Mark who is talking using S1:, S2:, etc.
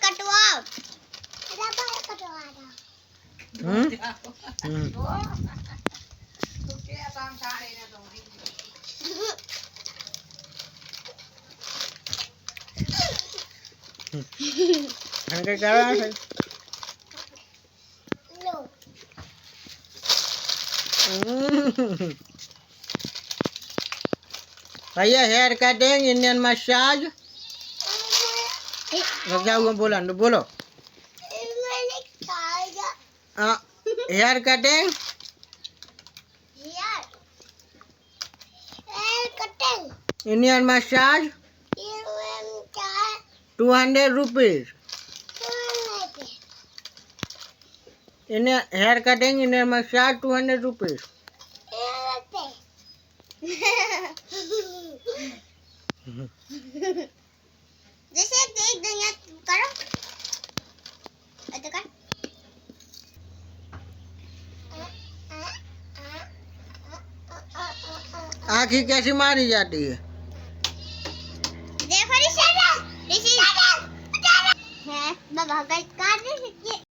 S1: कटवा
S2: Angkat jalan. भैया hair cutting Indian massage जाओ बोला बोलो hair cutting Indian massage 200 rupees hair cutting Indian massage 200 rupees
S1: जैसे देख देंगे करो ऐसे कर
S2: आँखी कैसी मारी जाती है
S1: देखो ऋषि है बाबा गलत कर रही है